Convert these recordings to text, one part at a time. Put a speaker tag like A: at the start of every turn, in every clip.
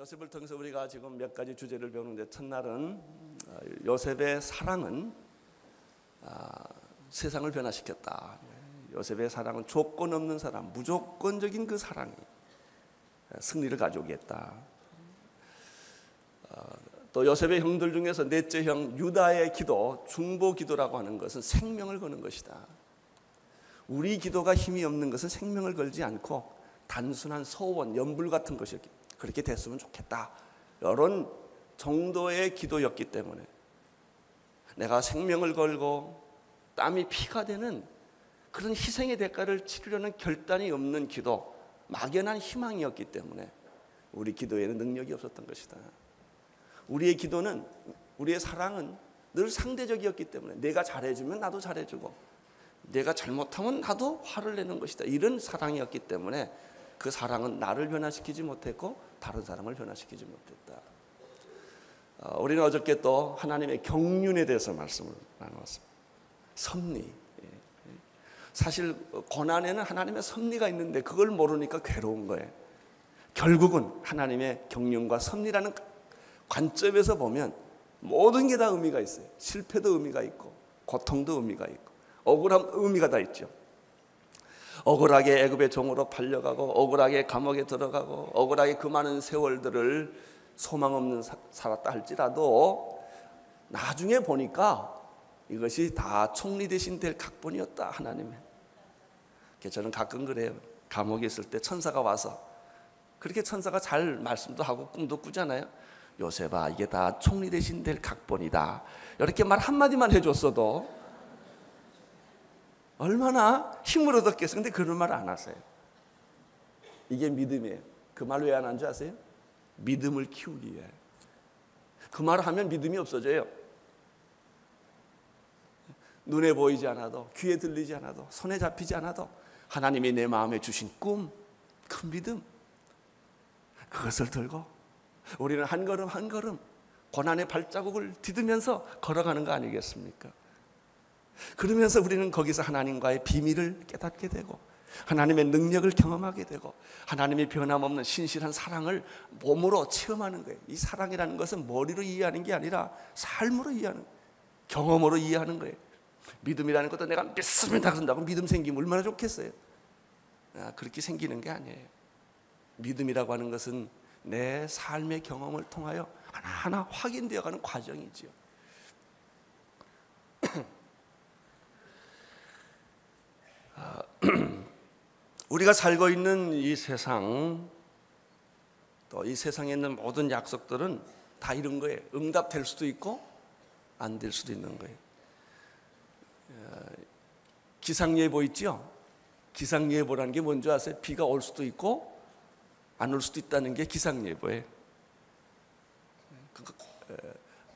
A: 요셉을 통해서 우리가 지금 몇 가지 주제를 배우는데, 첫날은 요셉의 사랑은 세상을 변화시켰다. 요셉의 사랑은 조건 없는 사랑, 무조건적인 그 사랑이 승리를 가져오겠다. 또 요셉의 형들 중에서 넷째 형 유다의 기도, 중보 기도라고 하는 것은 생명을 거는 것이다. 우리 기도가 힘이 없는 것은 생명을 걸지 않고 단순한 소원, 연불 같은 것이었기, 그렇게 됐으면 좋겠다, 이런 정도의 기도였기 때문에 내가 생명을 걸고 땀이 피가 되는 그런 희생의 대가를 치르려는 결단이 없는 기도, 막연한 희망이었기 때문에 우리 기도에는 능력이 없었던 것이다. 우리의 기도는, 우리의 사랑은 늘 상대적이었기 때문에 내가 잘해주면 나도 잘해주고 내가 잘못하면 나도 화를 내는 것이다, 이런 사랑이었기 때문에 그 사랑은 나를 변화시키지 못했고 다른 사람을 변화시키지 못했다. 우리는 어저께 또 하나님의 경륜에 대해서 말씀을 나누었습니다. 섭리. 사실 고난에는 하나님의 섭리가 있는데 그걸 모르니까 괴로운 거예요. 결국은 하나님의 경륜과 섭리라는 관점에서 보면 모든 게 다 의미가 있어요. 실패도 의미가 있고 고통도 의미가 있고 억울함 의미가 다 있죠. 억울하게 애굽의 종으로 팔려가고 억울하게 감옥에 들어가고 억울하게 그 많은 세월들을 소망 없는 살았다 할지라도 나중에 보니까 이것이 다 총리 대신 될 각본이었다, 하나님의. 저는 가끔 그래요. 감옥에 있을 때 천사가 와서, 그렇게 천사가 잘 말씀도 하고 꿈도 꾸잖아요. 요셉아, 이게 다 총리 대신 될 각본이다, 이렇게 말 한마디만 해줬어도 얼마나 힘을 얻었겠어요. 근데 그런 말 안 하세요. 이게 믿음이에요. 그 말 왜 안 한 줄 아세요? 믿음을 키우기 위해. 그 말을 하면 믿음이 없어져요. 눈에 보이지 않아도, 귀에 들리지 않아도, 손에 잡히지 않아도 하나님이 내 마음에 주신 꿈, 큰 믿음, 그것을 들고 우리는 한 걸음 한 걸음 고난의 발자국을 디디면서 걸어가는 거 아니겠습니까? 그러면서 우리는 거기서 하나님과의 비밀을 깨닫게 되고 하나님의 능력을 경험하게 되고 하나님의 변함없는 신실한 사랑을 몸으로 체험하는 거예요. 이 사랑이라는 것은 머리로 이해하는 게 아니라 삶으로 이해하는, 경험으로 이해하는 거예요. 믿음이라는 것도 내가 믿습니다 그런다고 믿음 생기면 얼마나 좋겠어요. 그렇게 생기는 게 아니에요. 믿음이라고 하는 것은 내 삶의 경험을 통하여 하나하나 확인되어 가는 과정이지요. 우리가 살고 있는 이 세상, 또 이 세상에 있는 모든 약속들은 다 이런 거예요. 응답될 수도 있고 안 될 수도 있는 거예요. 기상예보 있죠? 기상예보라는 게 뭔지 아세요? 비가 올 수도 있고 안 올 수도 있다는 게 기상예보예요.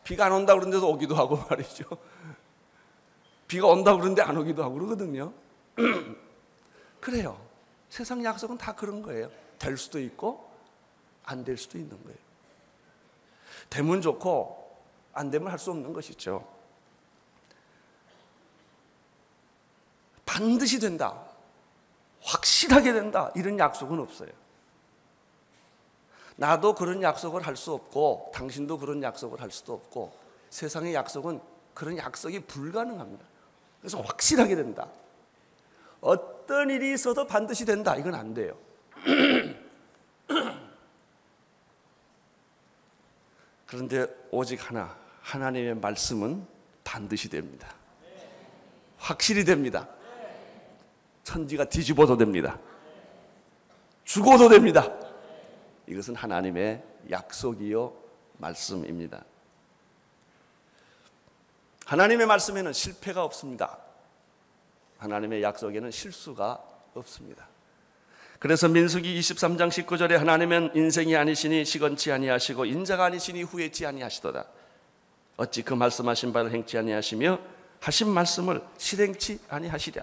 A: 비가 안 온다고 그러는데도 오기도 하고 말이죠. 비가 온다고 그러는데 안 오기도 하고 그러거든요. 그래요. 세상 약속은 다 그런 거예요. 될 수도 있고 안 될 수도 있는 거예요. 되면 좋고 안 되면 할 수 없는 것이죠. 반드시 된다, 확실하게 된다, 이런 약속은 없어요. 나도 그런 약속을 할 수 없고 당신도 그런 약속을 할 수도 없고 세상의 약속은 그런 약속이 불가능합니다. 그래서 확실하게 된다, 어떤 일이 있어도 반드시 된다, 이건 안 돼요. 그런데 오직 하나, 하나님의 말씀은 반드시 됩니다. 확실히 됩니다. 천지가 뒤집어도 됩니다. 죽어도 됩니다. 이것은 하나님의 약속이요 말씀입니다. 하나님의 말씀에는 실패가 없습니다. 하나님의 약속에는 실수가 없습니다. 그래서 민수기 23장 19절에 하나님은 인생이 아니시니 시건치 아니하시고 인자가 아니시니 후회치 아니하시도다. 어찌 그 말씀하신 바를 행치 아니하시며 하신 말씀을 실행치 아니하시랴.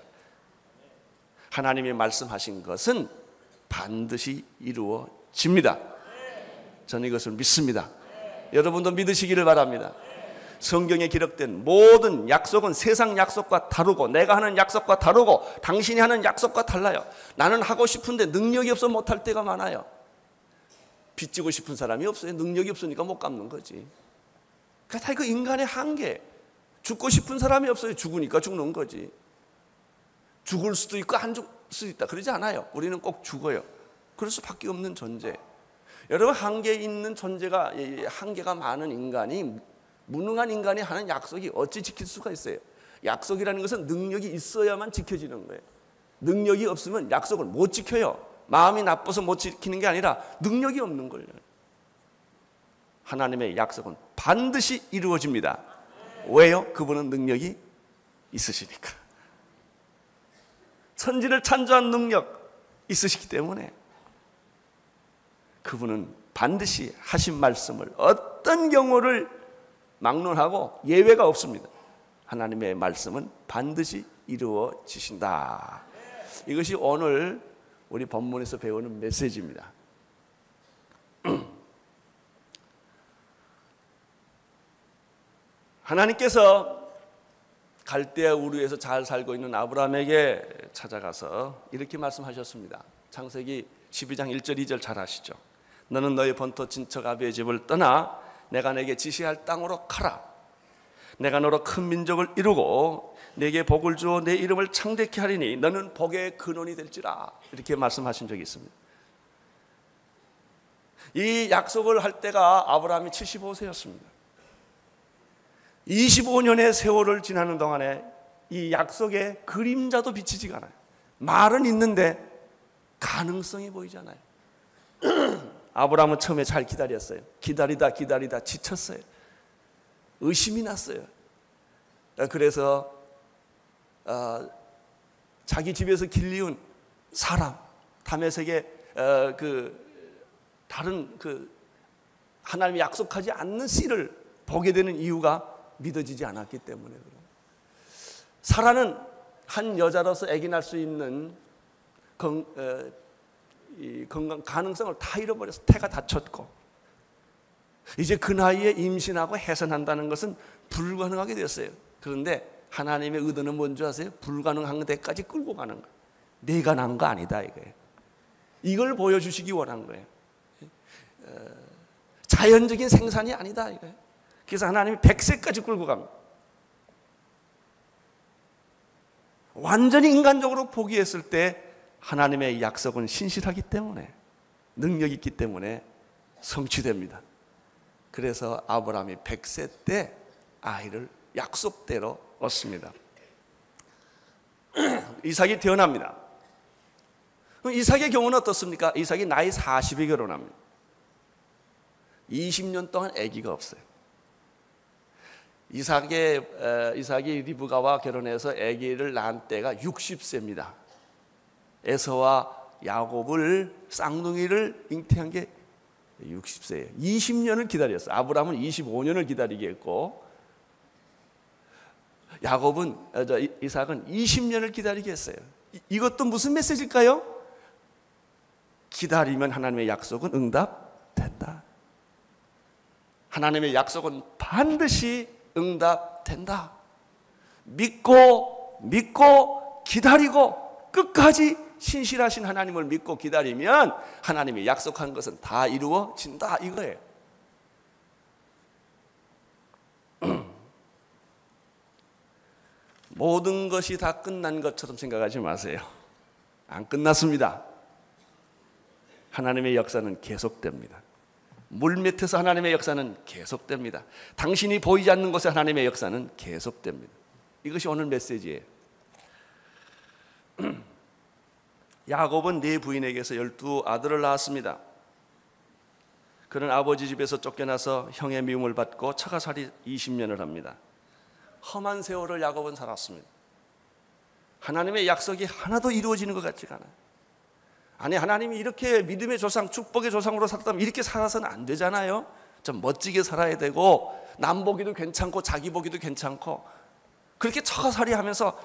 A: 하나님이 말씀하신 것은 반드시 이루어집니다. 저는 이것을 믿습니다. 여러분도 믿으시기를 바랍니다. 성경에 기록된 모든 약속은 세상 약속과 다르고 내가 하는 약속과 다르고 당신이 하는 약속과 달라요. 나는 하고 싶은데 능력이 없어 못할 때가 많아요. 빚지고 싶은 사람이 없어요. 능력이 없으니까 못 갚는 거지. 그러니까 다 그 인간의 한계. 죽고 싶은 사람이 없어요. 죽으니까 죽는 거지. 죽을 수도 있고 안 죽을 수도 있다. 그러지 않아요. 우리는 꼭 죽어요. 그럴 수밖에 없는 존재. 여러분, 한계 있는 존재가, 한계가 많은 인간이, 무능한 인간이 하는 약속이 어찌 지킬 수가 있어요? 약속이라는 것은 능력이 있어야만 지켜지는 거예요. 능력이 없으면 약속을 못 지켜요. 마음이 나빠서 못 지키는 게 아니라 능력이 없는 거예요. 하나님의 약속은 반드시 이루어집니다. 왜요? 그분은 능력이 있으시니까. 천지를 창조한 능력 있으시기 때문에 그분은 반드시 하신 말씀을 어떤 경우를 막론하고 예외가 없습니다. 하나님의 말씀은 반드시 이루어지신다. 이것이 오늘 우리 본문에서 배우는 메시지입니다. 하나님께서 갈대아 우르에서 잘 살고 있는 아브라함에게 찾아가서 이렇게 말씀하셨습니다. 창세기 12장 1절 2절 잘 아시죠? 너는 너의 본토 친척 아비의 집을 떠나 내가 내게 지시할 땅으로 가라. 내가 너로 큰 민족을 이루고 내게 복을 주어 내 이름을 창대케 하리니 너는 복의 근원이 될지라. 이렇게 말씀하신 적이 있습니다. 이 약속을 할 때가 아브라함이 75세였습니다. 25년의 세월을 지나는 동안에 이 약속의 그림자도 비치지가 않아요. 말은 있는데 가능성이 보이잖아요. 아브라함은 처음에 잘 기다렸어요. 기다리다 지쳤어요. 의심이 났어요. 그래서 자기 집에서 길리운 사람, 다메섹의 다른 하나님이 약속하지 않는 씨를 보게 되는 이유가 믿어지지 않았기 때문에 그래요. 사라는 한 여자로서 아기 낳을 수 있는 건강 가능성을 다 잃어버려서 태가 다쳤고, 이제 그 나이에 임신하고 해산한다는 것은 불가능하게 되었어요. 그런데 하나님의 의도는 뭔지 아세요? 불가능한 데까지 끌고 가는 거예요. 내가 난 거 아니다 이거예요. 이걸 보여주시기 원한 거예요. 자연적인 생산이 아니다 이거예요. 그래서 하나님이 100세까지 끌고 갑니다. 완전히 인간적으로 포기했을 때 하나님의 약속은 신실하기 때문에, 능력이 있기 때문에 성취됩니다. 그래서 아브라함이 100세 때 아이를 약속대로 얻습니다. 이삭이 태어납니다. 이삭의 경우는 어떻습니까? 이삭이 나이 40에 결혼합니다. 20년 동안 아기가 없어요. 이삭이 리브가와 결혼해서 아기를 낳은 때가 60세입니다. 에서와 야곱을 쌍둥이를 잉태한 게 60세예요. 20년을 기다렸어요. 아브라함은 25년을 기다리게 했고, 이삭은 20년을 기다리게 했어요. 이것도 무슨 메시지일까요? 기다리면 하나님의 약속은 응답된다. 하나님의 약속은 반드시 응답된다. 믿고 기다리고 끝까지 신실하신 하나님을 믿고 기다리면 하나님이 약속한 것은 다 이루어진다 이거예요. 모든 것이 다 끝난 것처럼 생각하지 마세요. 안 끝났습니다. 하나님의 역사는 계속됩니다. 물밑에서 하나님의 역사는 계속됩니다. 당신이 보이지 않는 곳에 하나님의 역사는 계속됩니다. 이것이 오늘 메시지예요. 야곱은 네 부인에게서 12아들을 낳았습니다. 그는 아버지 집에서 쫓겨나서 형의 미움을 받고 처가살이 20년을 합니다. 험한 세월을 야곱은 살았습니다. 하나님의 약속이 하나도 이루어지는 것 같지가 않아요. 아니, 하나님이 이렇게 믿음의 조상, 축복의 조상으로 살았다면 이렇게 살아서는 안 되잖아요. 좀 멋지게 살아야 되고, 남 보기도 괜찮고 자기 보기도 괜찮고, 그렇게 처가살이 하면서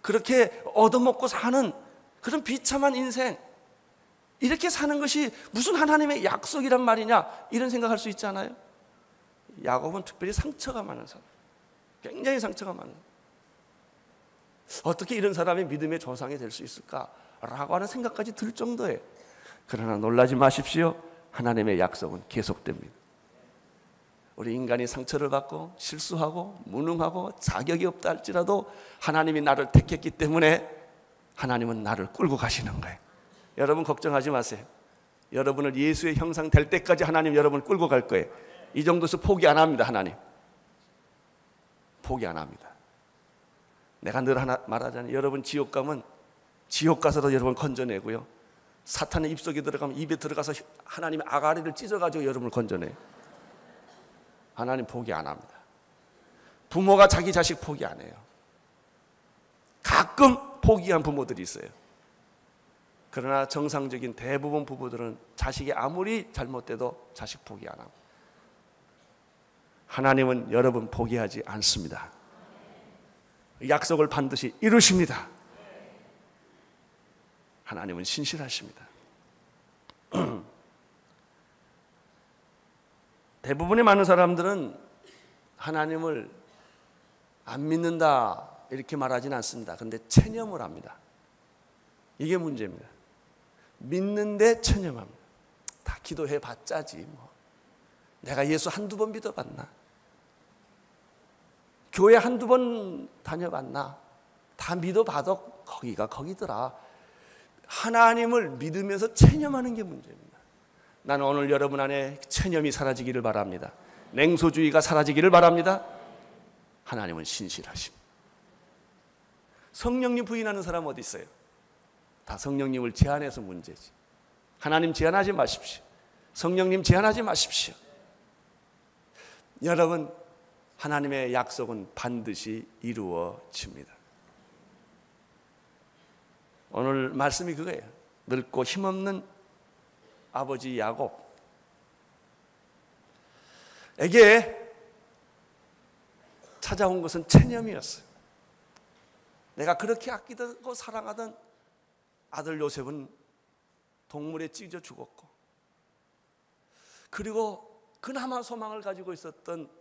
A: 그렇게 얻어먹고 사는 그런 비참한 인생, 이렇게 사는 것이 무슨 하나님의 약속이란 말이냐, 이런 생각할 수 있잖아요. 야곱은 특별히 상처가 많은 사람, 굉장히 상처가 많은 사람. 어떻게 이런 사람이 믿음의 조상이 될 수 있을까라고 하는 생각까지 들 정도예요. 그러나 놀라지 마십시오. 하나님의 약속은 계속됩니다. 우리 인간이 상처를 받고 실수하고 무능하고 자격이 없다 할지라도 하나님이 나를 택했기 때문에 하나님은 나를 끌고 가시는 거예요. 여러분 걱정하지 마세요. 여러분을 예수의 형상 될 때까지 하나님 여러분을 끌고 갈 거예요. 이 정도서 포기 안 합니다. 하나님 포기 안 합니다. 내가 늘 하나 말하잖아요. 여러분 지옥 가면 지옥 가서도 여러분 건져내고요, 사탄의 입속에 들어가면 입에 들어가서 하나님의 아가리를 찢어가지고 여러분을 건져내요. 하나님 포기 안 합니다. 부모가 자기 자식 포기 안 해요. 가끔 포기한 부모들이 있어요. 그러나 정상적인 대부분 부부들은 자식이 아무리 잘못돼도 자식 포기 안 합니다. 하나님은 여러분 포기하지 않습니다. 약속을 반드시 이루십니다. 하나님은 신실하십니다. 대부분의 많은 사람들은 하나님을 안 믿는다 이렇게 말하진 않습니다. 그런데 체념을 합니다. 이게 문제입니다. 믿는데 체념합니다. 다 기도해 봤자지 뭐. 내가 예수 한두 번 믿어봤나? 교회 한두 번 다녀봤나? 다 믿어봐도 거기가 거기더라. 하나님을 믿으면서 체념하는 게 문제입니다. 나는 오늘 여러분 안에 체념이 사라지기를 바랍니다. 냉소주의가 사라지기를 바랍니다. 하나님은 신실하십니다. 성령님 부인하는 사람 어디 있어요? 다 성령님을 제한해서 문제지. 하나님 제한하지 마십시오. 성령님 제한하지 마십시오. 여러분, 하나님의 약속은 반드시 이루어집니다. 오늘 말씀이 그거예요. 늙고 힘없는 아버지 야곱에게 찾아온 것은 체념이었어요. 내가 그렇게 아끼고 사랑하던 아들 요셉은 동물에 찢어 죽었고, 그리고 그나마 소망을 가지고 있었던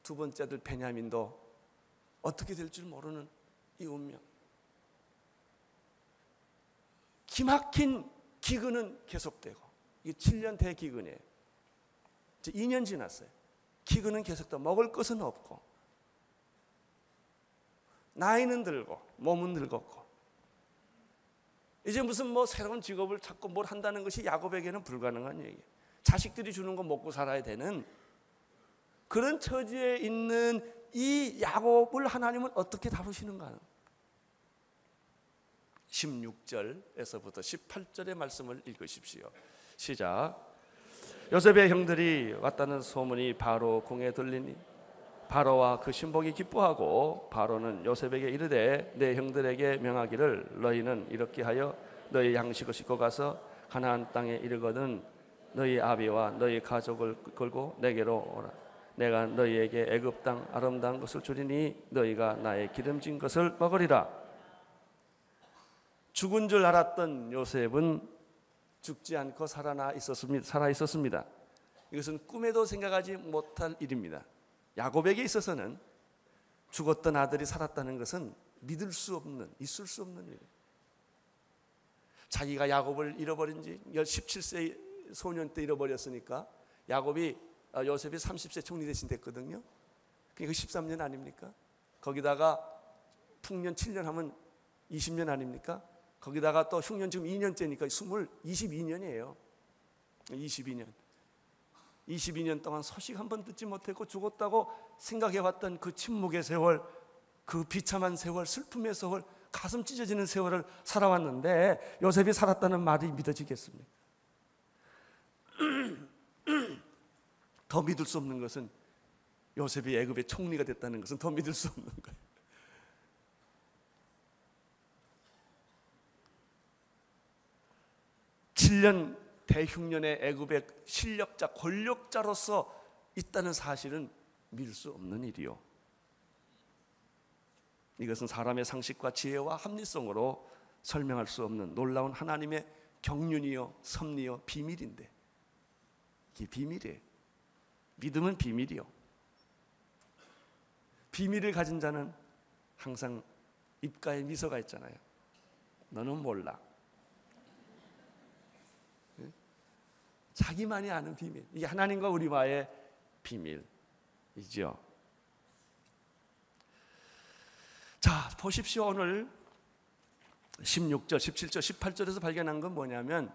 A: 두 번째 아들 베냐민도 어떻게 될 줄 모르는 이 운명. 기막힌 기근은 계속되고, 이게 7년 대기근이에요. 이제 2년 지났어요. 기근은 계속되고 먹을 것은 없고, 나이는 들고 몸은 늙었고, 이제 무슨 뭐 새로운 직업을 찾고 뭘 한다는 것이 야곱에게는 불가능한 얘기예요. 자식들이 주는 거 먹고 살아야 되는 그런 처지에 있는 이 야곱을 하나님은 어떻게 다루시는가? 16절에서부터 18절의 말씀을 읽으십시오. 시작. 요셉의 형들이 왔다는 소문이 바로 궁에 들리니 바로와 그 신복이 기뻐하고, 바로는 요셉에게 이르되 내 형들에게 명하기를 너희는 이렇게 하여 너희 양식을 싣고 가서 가나안 땅에 이르거든 너희 아비와 너희 가족을 끌고 내게로 오라. 내가 너희에게 애굽 땅 아름다운 것을 주리니 너희가 나의 기름진 것을 먹으리라. 죽은 줄 알았던 요셉은 죽지 않고 살아 있었습니다. 이것은 꿈에도 생각하지 못할 일입니다. 야곱에게 있어서는 죽었던 아들이 살았다는 것은 믿을 수 없는, 있을 수 없는 일이에요. 자기가 야곱을 잃어버린 지 17세 소년 때 잃어버렸으니까 요셉이 30세 총리 대신 됐거든요. 그게 13년 아닙니까? 거기다가 풍년 7년 하면 20년 아닙니까? 거기다가 또 흉년 지금 2년째니까 22년이에요. 22년 동안 소식 한 번 듣지 못했고 죽었다고 생각해왔던 그 침묵의 세월, 그 비참한 세월, 슬픔의 세월, 가슴 찢어지는 세월을 살아왔는데 요셉이 살았다는 말이 믿어지겠습니까? 더 믿을 수 없는 것은 요셉이 애굽의 총리가 됐다는 것은 더 믿을 수 없는 거예요. (7년) 대흉년의 애굽의 실력자, 권력자로서 있다는 사실은 믿을 수 없는 일이요. 이것은 사람의 상식과 지혜와 합리성으로 설명할 수 없는 놀라운 하나님의 경륜이요, 섭리요, 비밀인데, 이게 비밀이에요. 믿음은 비밀이요. 비밀을 가진 자는 항상 입가에 미소가 있잖아요. 너는 몰라. 자기만이 아는 비밀. 이게 하나님과 우리와의 비밀이죠. 자, 보십시오. 오늘 16절, 17절, 18절에서 발견한 건 뭐냐면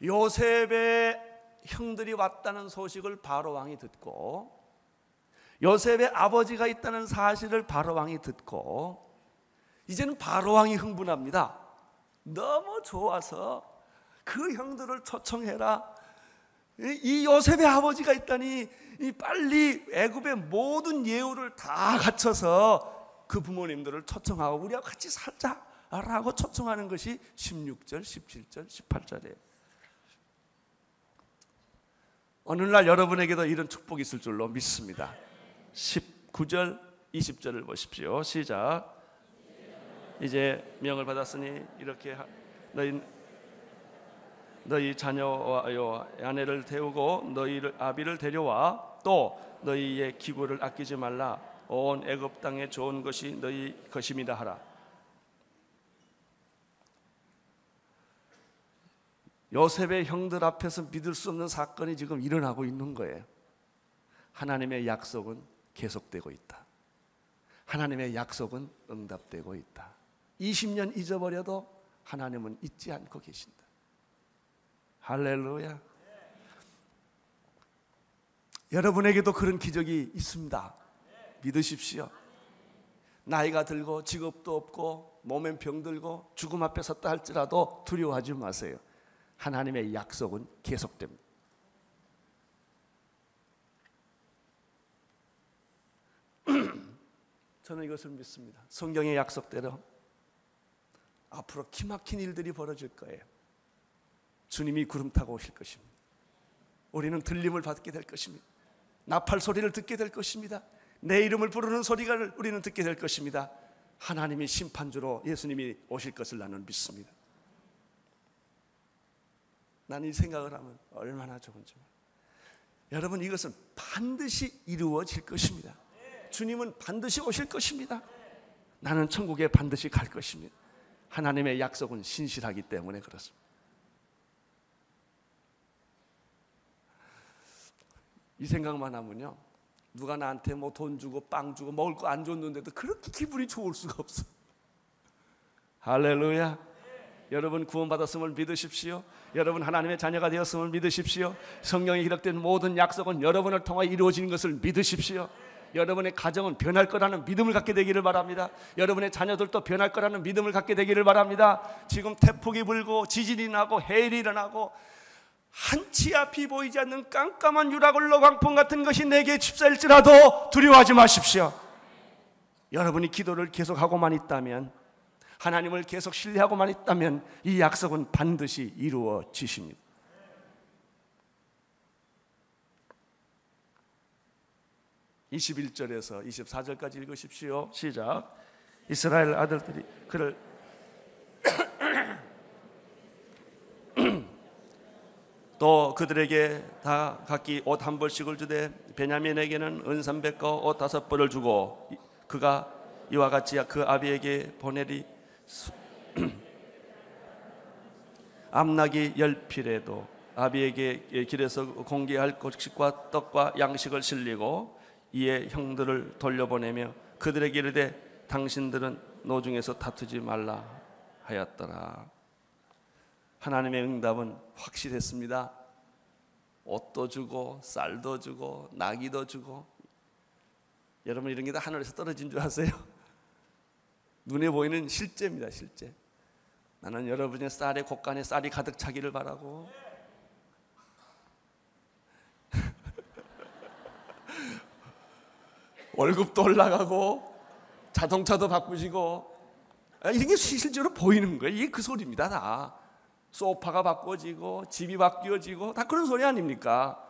A: 요셉의 형들이 왔다는 소식을 바로 왕이 듣고 요셉의 아버지가 있다는 사실을 바로 왕이 듣고 이제는 바로 왕이 흥분합니다. 너무 좋아서 그 형들을 초청해라. 이 요셉의 아버지가 있다니 빨리 애굽의 모든 예우를 다 갖춰서 그 부모님들을 초청하고 우리와 같이 살자라고 초청하는 것이 16절, 17절, 18절이에요. 어느 날 여러분에게도 이런 축복이 있을 줄로 믿습니다. 19절, 20절을 보십시오. 시작. 이제 명을 받았으니 이렇게 너희 자녀와 아내를 태우고 너희를 아비를 데려와 또 너희의 기구를 아끼지 말라. 온 애굽 땅에 좋은 것이 너희 것임이라 하라. 요셉의 형들 앞에서 믿을 수 없는 사건이 지금 일어나고 있는 거예요. 하나님의 약속은 계속되고 있다. 하나님의 약속은 응답되고 있다. 20년 잊어버려도 하나님은 잊지 않고 계신다. 할렐루야. 여러분에게도 그런 기적이 있습니다. 믿으십시오. 나이가 들고 직업도 없고 몸엔 병들고 죽음 앞에 섰다 할지라도 두려워하지 마세요. 하나님의 약속은 계속됩니다. 저는 이것을 믿습니다. 성경의 약속대로 앞으로 기막힌 일들이 벌어질 거예요. 주님이 구름 타고 오실 것입니다. 우리는 들림을 받게 될 것입니다. 나팔 소리를 듣게 될 것입니다. 내 이름을 부르는 소리를 우리는 듣게 될 것입니다. 하나님이 심판주로 예수님이 오실 것을 나는 믿습니다. 난 이 생각을 하면 얼마나 좋은지. 여러분, 이것은 반드시 이루어질 것입니다. 주님은 반드시 오실 것입니다. 나는 천국에 반드시 갈 것입니다. 하나님의 약속은 신실하기 때문에 그렇습니다. 이 생각만 하면요, 누가 나한테 뭐 돈 주고 빵 주고 먹을 거 안 줬는데도 그렇게 기분이 좋을 수가 없어. 할렐루야. 여러분 구원받았음을 믿으십시오. 여러분 하나님의 자녀가 되었음을 믿으십시오. 성경에 기록된 모든 약속은 여러분을 통해 이루어지는 것을 믿으십시오. 여러분의 가정은 변할 거라는 믿음을 갖게 되기를 바랍니다. 여러분의 자녀들도 변할 거라는 믿음을 갖게 되기를 바랍니다. 지금 태풍이 불고 지진이 나고 해일이 일어나고 한치 앞이 보이지 않는 깜깜한 유라굴로 광풍 같은 것이 내게 휩싸일지라도 두려워하지 마십시오. 여러분이 기도를 계속하고만 있다면, 하나님을 계속 신뢰하고만 있다면 이 약속은 반드시 이루어지십니다. (21절에서 24절까지) 읽으십시오. 시작. 이스라엘 아들들이 그를 또 그들에게 다 각기 옷 한 벌씩을 주되 베냐민에게는 은 300거 옷 5벌을 주고 그가 이와 같이 그 아비에게 보내리. 암나기 10필에도 아비에게 길에서 공개할 곡식과 떡과 양식을 실리고 이에 형들을 돌려보내며 그들에게 이르되 당신들은 노중에서 다투지 말라 하였더라. 하나님의 응답은 확실했습니다. 옷도 주고 쌀도 주고 나귀도 주고. 여러분 이런 게 다 하늘에서 떨어진 줄 아세요? 눈에 보이는 실제입니다. 실제. 나는 여러분의 쌀에 곳간에 쌀이 가득 차기를 바라고 월급도 올라가고 자동차도 바꾸시고 이게 실제로 보이는 거예요. 이게 그 소리입니다. 다 소파가 바꿔지고 집이 바뀌어지고 다 그런 소리 아닙니까?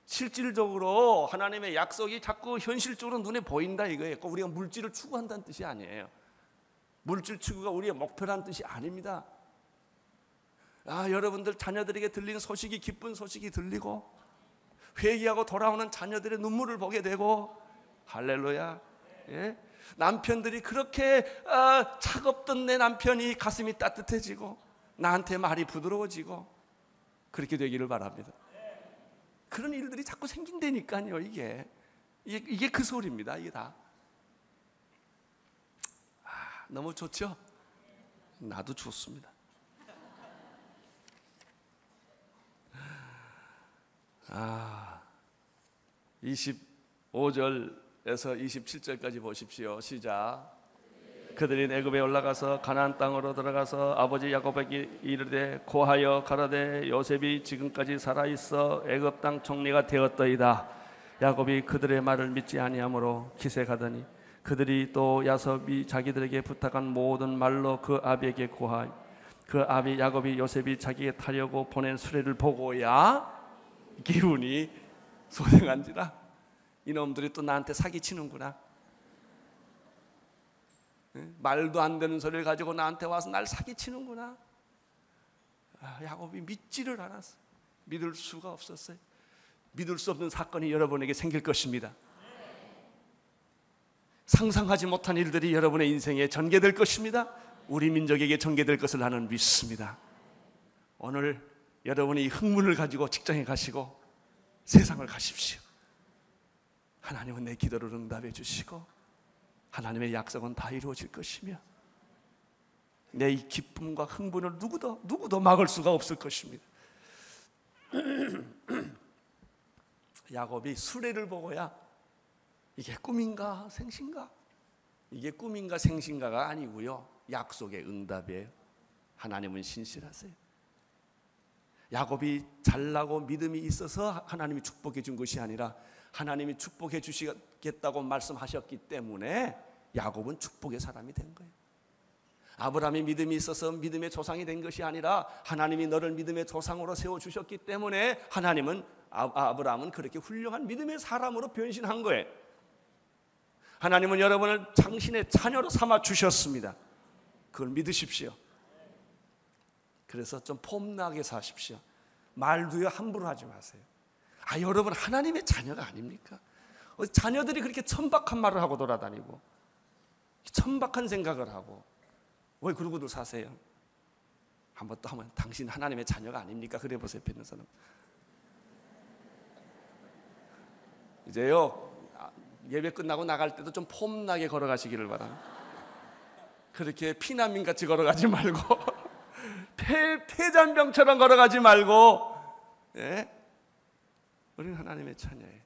A: 실질적으로 하나님의 약속이 자꾸 현실적으로 눈에 보인다 이거예요. 우리가 물질을 추구한다는 뜻이 아니에요. 물질 추구가 우리의 목표라는 뜻이 아닙니다. 여러분들 자녀들에게 들리는 소식이 기쁜 소식이 들리고 회개하고 돌아오는 자녀들의 눈물을 보게 되고, 할렐루야. 예? 남편들이 그렇게 차갑던 내 남편이 가슴이 따뜻해지고 나한테 말이 부드러워지고 그렇게 되기를 바랍니다. 그런 일들이 자꾸 생긴다니까요. 이게 그 소리입니다. 이게 다. 너무 좋죠? 나도 좋습니다. 25절에서 27절까지 보십시오. 시작. 그들이 애굽에 올라가서 가나안 땅으로 들어가서 아버지 야곱에게 이르되 고하여 가라되 요셉이 지금까지 살아있어 애굽 땅 총리가 되었더이다. 야곱이 그들의 말을 믿지 아니하므로 기색하더니 그들이 또 야곱이 자기들에게 부탁한 모든 말로 그 아비에게 고하여 그 아비 야곱이 요셉이 자기에게 타려고 보낸 수레를 보고야 기운이 소생한지라. 이놈들이 또 나한테 사기치는구나. 말도 안 되는 소리를 가지고 나한테 와서 날 사기치는구나. 야곱이 믿지를 않았어요. 믿을 수가 없었어요. 믿을 수 없는 사건이 여러분에게 생길 것입니다. 상상하지 못한 일들이 여러분의 인생에 전개될 것입니다. 우리 민족에게 전개될 것을 나는 믿습니다. 오늘 여러분이 흥문을 가지고 직장에 가시고 세상을 가십시오. 하나님은 내 기도를 응답해 주시고 하나님의 약속은 다 이루어질 것이며 내 이 기쁨과 흥분을 누구도 막을 수가 없을 것입니다. 야곱이 수레를 보고야 이게 꿈인가 생신가? 이게 꿈인가 생신가가 아니고요, 약속의 응답이에요. 하나님은 신실하세요. 야곱이 잘나고 믿음이 있어서 하나님이 축복해 준 것이 아니라 하나님이 축복해 주시겠다고 말씀하셨기 때문에 야곱은 축복의 사람이 된 거예요. 아브라함이 믿음이 있어서 믿음의 조상이 된 것이 아니라 하나님이 너를 믿음의 조상으로 세워주셨기 때문에 하나님은 아브라함은 그렇게 훌륭한 믿음의 사람으로 변신한 거예요. 하나님은 여러분을 당신의 자녀로 삼아 주셨습니다. 그걸 믿으십시오. 그래서 좀 폼나게 사십시오. 말도요 함부로 하지 마세요. 여러분 하나님의 자녀가 아닙니까? 자녀들이 그렇게 천박한 말을 하고 돌아다니고 천박한 생각을 하고 왜 그러고도 사세요? 한번 당신 하나님의 자녀가 아닙니까? 그래 보세요. 옆에 있는 사람. 이제요 예배 끝나고 나갈 때도 좀 폼나게 걸어가시기를 바랍니다. 그렇게 피난민같이 걸어가지 말고 폐잔병처럼 걸어가지 말고, 예? 우리는 하나님의 자녀예요.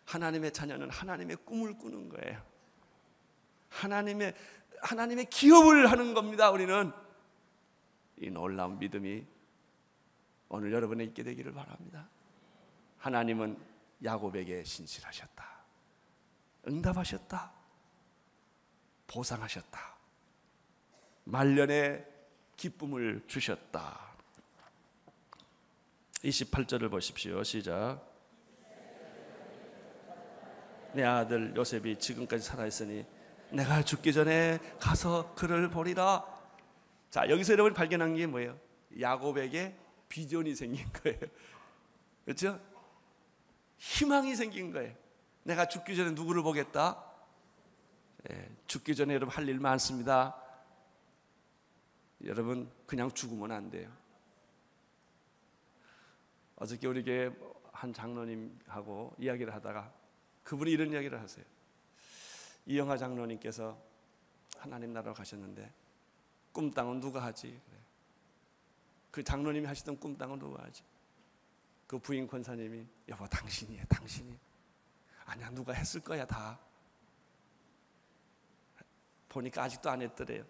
A: 하나님의 자녀는 하나님의 꿈을 꾸는 거예요. 하나님의 기업을 하는 겁니다. 우리는 이 놀라운 믿음이 오늘 여러분에 있게 되기를 바랍니다. 하나님은 야곱에게 신실하셨다. 응답하셨다. 보상하셨다. 말년의 기쁨을 주셨다. 28절을 보십시오. 시작. 내 아들 요셉이 지금까지 살아있으니 내가 죽기 전에 가서 그를 보리라. 자, 여기서 여러분이 발견한 게 뭐예요? 야곱에게 비전이 생긴 거예요. 그렇죠? 희망이 생긴 거예요. 내가 죽기 전에 누구를 보겠다? 죽기 전에 여러분 할 일 많습니다. 여러분 그냥 죽으면 안 돼요. 어저께 우리 교회 한 장로님하고 이야기를 하다가 그분이 이런 이야기를 하세요. 이영하 장로님께서 하나님 나라로 가셨는데 꿈땅은 누가 하지? 그 장로님이 하시던 꿈땅은 누가 하지? 그 부인 권사님이 여보 당신이 해, 당신이. 아니야 누가 했을 거야 다. 보니까 아직도 안 했더래요.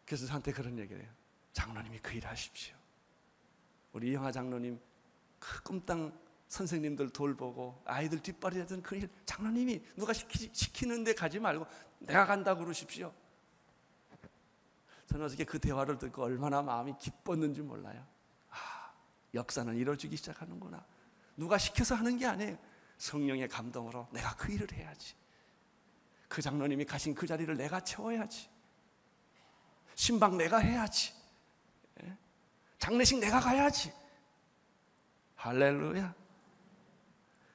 A: 그래서 저한테 그런 얘기를 해요. 장로님이 그 일 하십시오. 우리 이영하 장로님 그 꿈땅 선생님들 돌보고 아이들 뒷바리 하던 그 일 장로님이 누가 시키는데 가지 말고 내가 간다고 그러십시오. 저는 어저께 그 대화를 듣고 얼마나 마음이 기뻤는지 몰라요. 역사는 이루어지기 시작하는구나. 누가 시켜서 하는 게 아니에요. 성령의 감동으로 내가 그 일을 해야지. 그 장로님이 가신 그 자리를 내가 채워야지. 신방 내가 해야지. 장례식 내가 가야지. 할렐루야.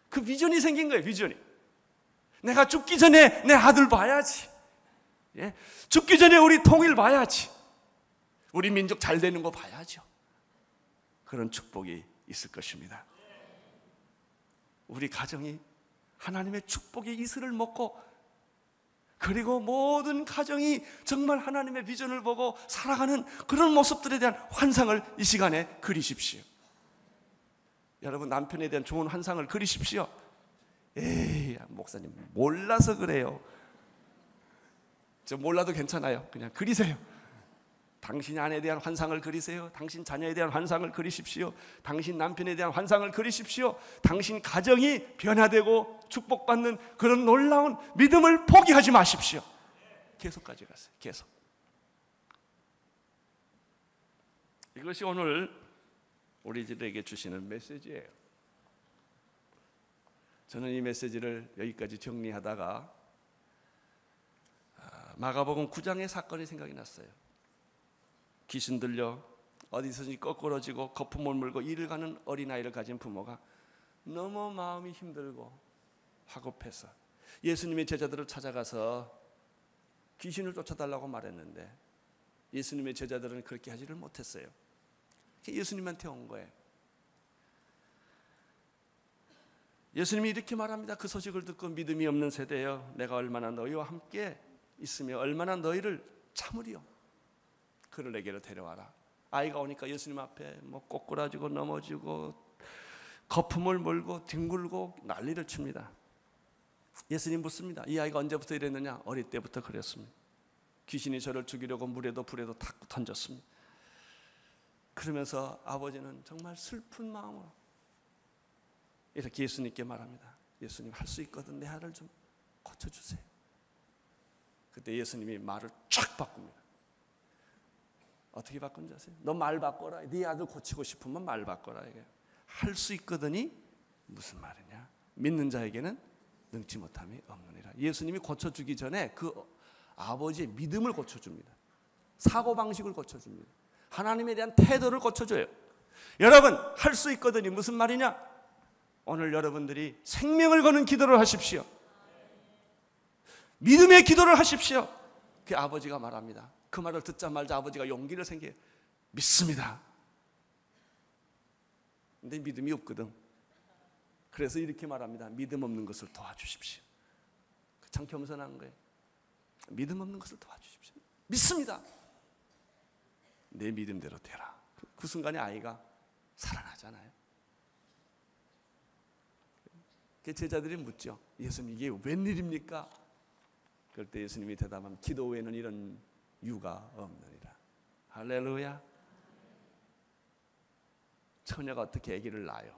A: 그 비전이 생긴 거예요. 비전이. 내가 죽기 전에 내 아들 봐야지. 죽기 전에 우리 통일 봐야지. 우리 민족 잘 되는 거 봐야죠. 그런 축복이 있을 것입니다. 우리 가정이 하나님의 축복의 이슬을 먹고, 그리고 모든 가정이 정말 하나님의 비전을 보고 살아가는 그런 모습들에 대한 환상을 이 시간에 그리십시오. 여러분, 남편에 대한 좋은 환상을 그리십시오. 에이, 목사님 몰라서 그래요. 저 몰라도 괜찮아요. 그냥 그리세요. 당신 아내에 대한 환상을 그리세요. 당신 자녀에 대한 환상을 그리십시오. 당신 남편에 대한 환상을 그리십시오. 당신 가정이 변화되고 축복받는 그런 놀라운 믿음을 포기하지 마십시오. 계속 가져가세요. 계속. 이것이 오늘 우리들에게 주시는 메시지예요. 저는 이 메시지를 여기까지 정리하다가 마가복음 9장의 사건이 생각이 났어요. 귀신 들려 어디서든지 거꾸러지고 거품을 물고 이를 가는 어린아이를 가진 부모가 너무 마음이 힘들고 화급해서 예수님의 제자들을 찾아가서 귀신을 쫓아달라고 말했는데 예수님의 제자들은 그렇게 하지를 못했어요. 예수님한테 온 거예요. 예수님이 이렇게 말합니다. 그 소식을 듣고 믿음이 없는 세대여, 내가 얼마나 너희와 함께 있으며 얼마나 너희를 참으리요. 그를 내게로 데려와라. 아이가 오니까 예수님 앞에 꼬꾸라지고 넘어지고 거품을 몰고 뒹굴고 난리를 칩니다. 예수님 묻습니다. 이 아이가 언제부터 이랬느냐? 어릴 때부터 그랬습니다. 귀신이 저를 죽이려고 물에도 불에도 탁 던졌습니다. 그러면서 아버지는 정말 슬픈 마음으로 이렇게 예수님께 말합니다. 예수님, 할 수 있거든. 내 아들 좀 고쳐주세요. 그때 예수님이 말을 쫙 바꿉니다. 어떻게 바꾼지 아세요? 너 말 바꿔라. 네 아들 고치고 싶으면 말 바꿔라. 할 수 있거든이 무슨 말이냐? 믿는 자에게는 능치 못함이 없느니라. 예수님이 고쳐주기 전에 그 아버지의 믿음을 고쳐줍니다. 사고방식을 고쳐줍니다. 하나님에 대한 태도를 고쳐줘요. 여러분, 할 수 있거든이 무슨 말이냐? 오늘 여러분들이 생명을 거는 기도를 하십시오. 믿음의 기도를 하십시오. 그 아버지가 말합니다. 그 말을 듣자마자 아버지가 용기를 생겨요. 믿습니다. 근데 믿음이 없거든. 그래서 이렇게 말합니다. 믿음 없는 것을 도와주십시오. 참 겸손한 거예요. 믿음 없는 것을 도와주십시오. 믿습니다. 내 믿음대로 되라. 그 순간에 아이가 살아나잖아요. 제자들이 묻죠. 예수님, 이게 웬일입니까? 그럴 때 예수님이 대답하면 기도 외에는 이런 유가 없느니라. 할렐루야. 처녀가 어떻게 아기를 낳아요?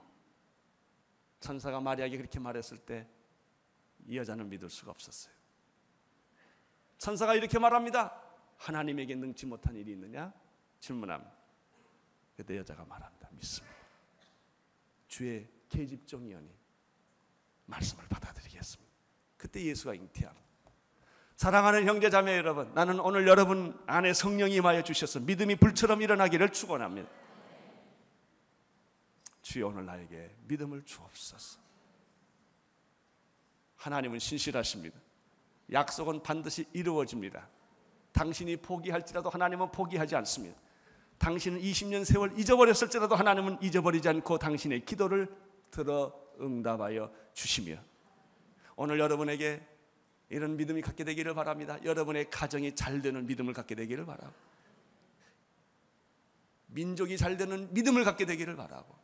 A: 천사가 마리아에게 그렇게 말했을 때 이 여자는 믿을 수가 없었어요. 천사가 이렇게 말합니다. 하나님에게 능치 못한 일이 있느냐? 질문합니다. 그때 여자가 말합니다. 믿습니다. 주의 계집종이오니 말씀을 받아들이겠습니다. 그때 예수가 잉태합니다. 사랑하는 형제자매 여러분, 나는 오늘 여러분 안에 성령이 임하여 주셔서 믿음이 불처럼 일어나기를 축원합니다. 주여, 오늘 나에게 믿음을 주옵소서. 하나님은 신실하십니다. 약속은 반드시 이루어집니다. 당신이 포기할지라도 하나님은 포기하지 않습니다. 당신은 20년 세월 잊어버렸을지라도 하나님은 잊어버리지 않고 당신의 기도를 들어 응답하여 주시며, 오늘 여러분에게 이런 믿음이 갖게 되기를 바랍니다. 여러분의 가정이 잘 되는 믿음을 갖게 되기를 바라고, 민족이 잘 되는 믿음을 갖게 되기를 바라고,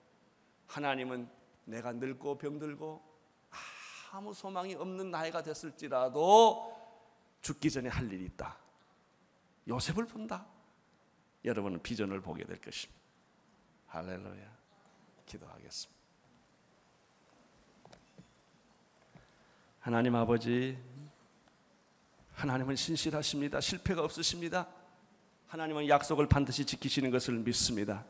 A: 하나님은 내가 늙고 병들고 아무 소망이 없는 나이가 됐을지라도 죽기 전에 할 일이 있다. 요셉을 본다. 여러분은 비전을 보게 될 것입니다. 할렐루야. 기도하겠습니다. 하나님 아버지, 하나님은 신실하십니다. 실패가 없으십니다. 하나님은 약속을 반드시 지키시는 것을 믿습니다.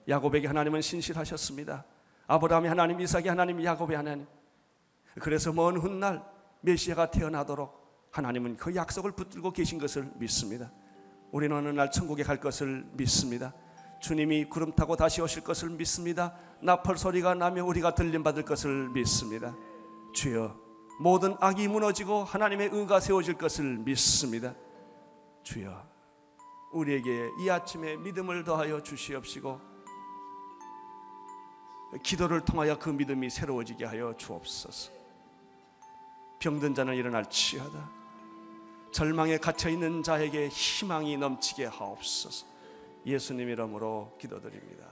A: 야곱에게 하나님은 신실하셨습니다. 아브라함의 하나님, 이삭의 하나님, 야곱의 하나님. 그래서 먼 훗날 메시아가 태어나도록 하나님은 그 약속을 붙들고 계신 것을 믿습니다. 우리는 어느 날 천국에 갈 것을 믿습니다. 주님이 구름 타고 다시 오실 것을 믿습니다. 나팔 소리가 나며 우리가 들림받을 것을 믿습니다. 주여, 모든 악이 무너지고 하나님의 의가 세워질 것을 믿습니다. 주여, 우리에게 이 아침에 믿음을 더하여 주시옵시고 기도를 통하여 그 믿음이 새로워지게 하여 주옵소서. 병든 자는 일어날 치하다. 절망에 갇혀있는 자에게 희망이 넘치게 하옵소서. 예수님 이름으로 기도드립니다.